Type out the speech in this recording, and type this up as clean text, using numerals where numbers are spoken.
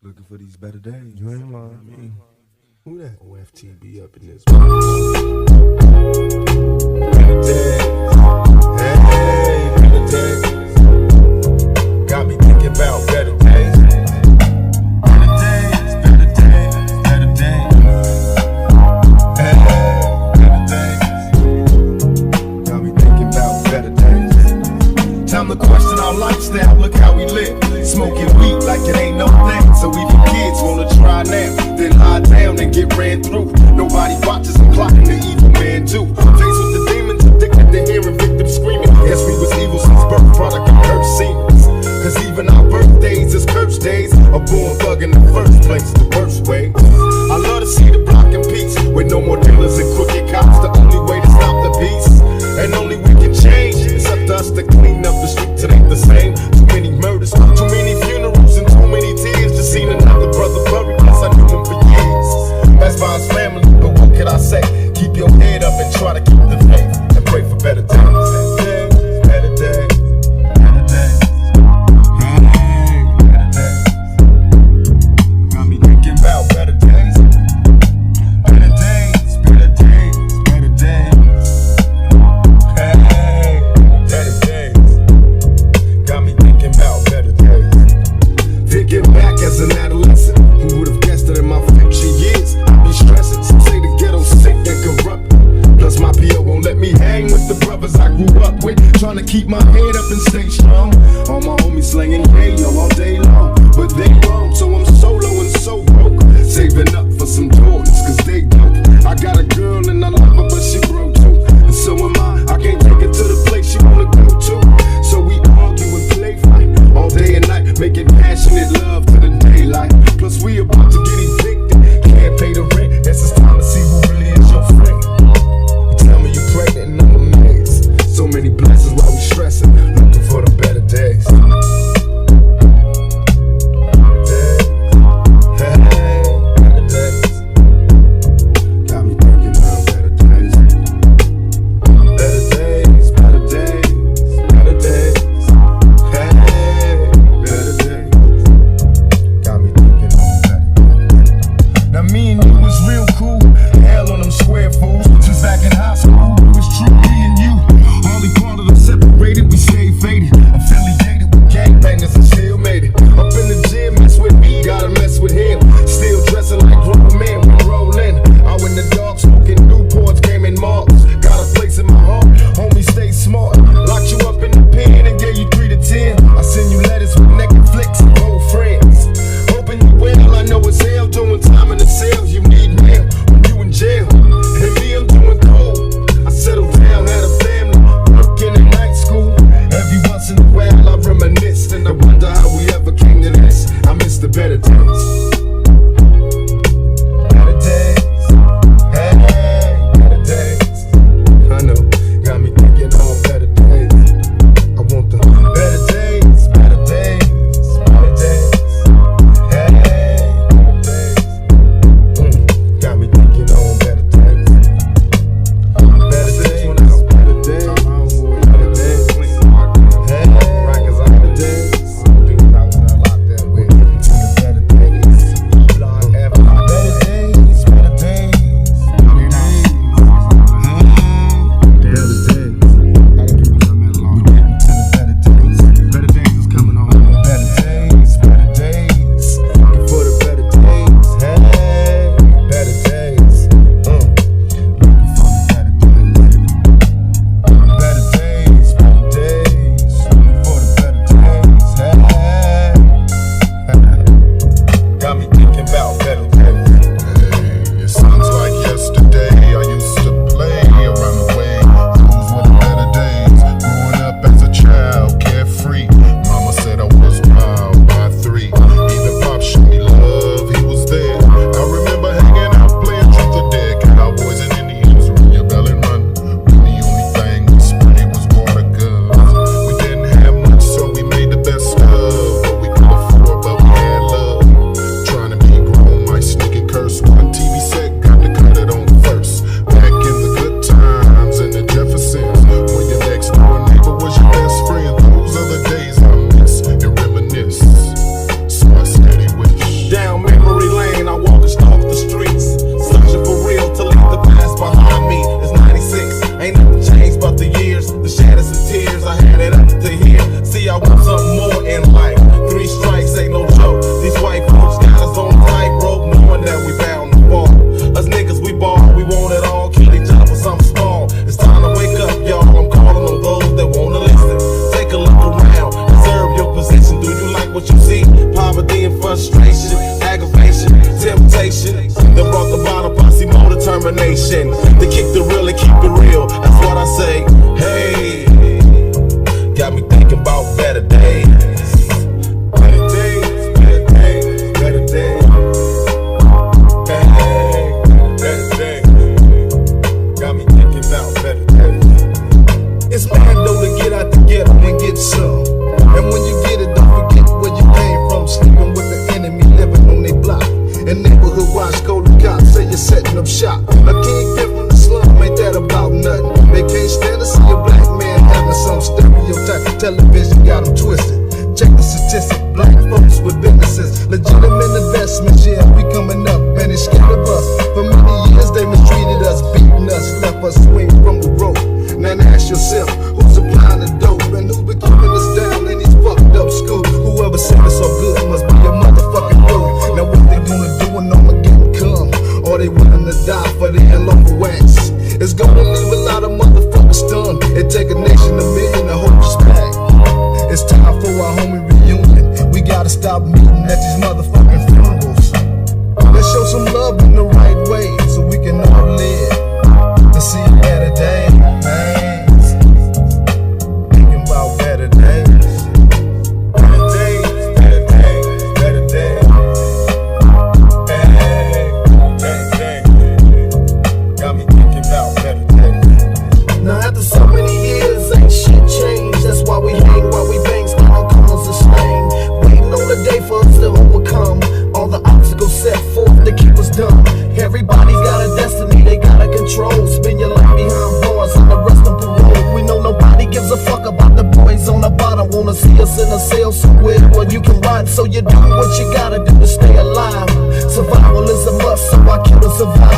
Looking for these better days. You ain't lying. Who that? O.F.T.B up in this. Better days. Hey, better days. Got me thinking about better days. Better days, better days, better days. Hey, better days. Got me thinking about better days. Time to question our lifestyle, look how we live. Smoking weed like it ain't no thing. So even kids wanna try now, then lie down and get ran through. Nobody watches them clocking the evil man too. Faced with the demons, addicted to hearing victims screaming. Guess we was evil since birth, product of cursed seemings. Cause even our birthdays is cursed days. A born thug in the first place, the worst way. I love to see the block in peace, with no more dealers and crooked cops. The only way to stop the beast, and only we can change. It's up to us to clean up the streets, it ain't the same. Too many murders, too many funerals, and too many tears. Just seen another brother buried, plus I knew him for years. That's by his family, but what can I say? Keep your head up and try to keep the faith, and pray for better days. Better days, better days, better days. Got me thinking. And neighborhood watch, call the cops, say you're setting up shop. A kingpin from the slum, ain't that about nothing? They can't stand to see a black man having some stereotype. Television got them twisted. Check the statistic, black folks with businesses, legitimate investments, yeah, we coming up, and it's scared of us. For many years they mistreated us, beating us, left us swing from the rope. Now ask yourself, who's supplying the dope, and who been keeping us down in these fucked up schools? Whoever said it's so good must be a motherfucking fool. Now what they gonna do when Armageddon come? Or they willing to die for their unlawful acts? It's gonna leave a lot of motherfuckers stunned. It take a nation, a million to hold us back. It's time for our homie reunion. We gotta stop meeting at these motherfucking funerals. Let's show some love in the right way, so we can all live to see a better day. Thinking about better days. Better days, better days, better days. Hey, better days. Got me thinking about better days. Now after so many years, ain't shit changed. That's why we hang, why we bang, stand on corners of slain. Waiting on the day for us to overcome all the obstacles set forth to keep us dumb. Everybody's got a destiny, they got a control. Spend your life behind bars and the rest on parole. We know nobody gives a fuck about the boys on the bottom. Wanna see us in a cell somewhere where you can ride. So you do what you gotta do to stay alive. Survival is a must, so I kill to survive.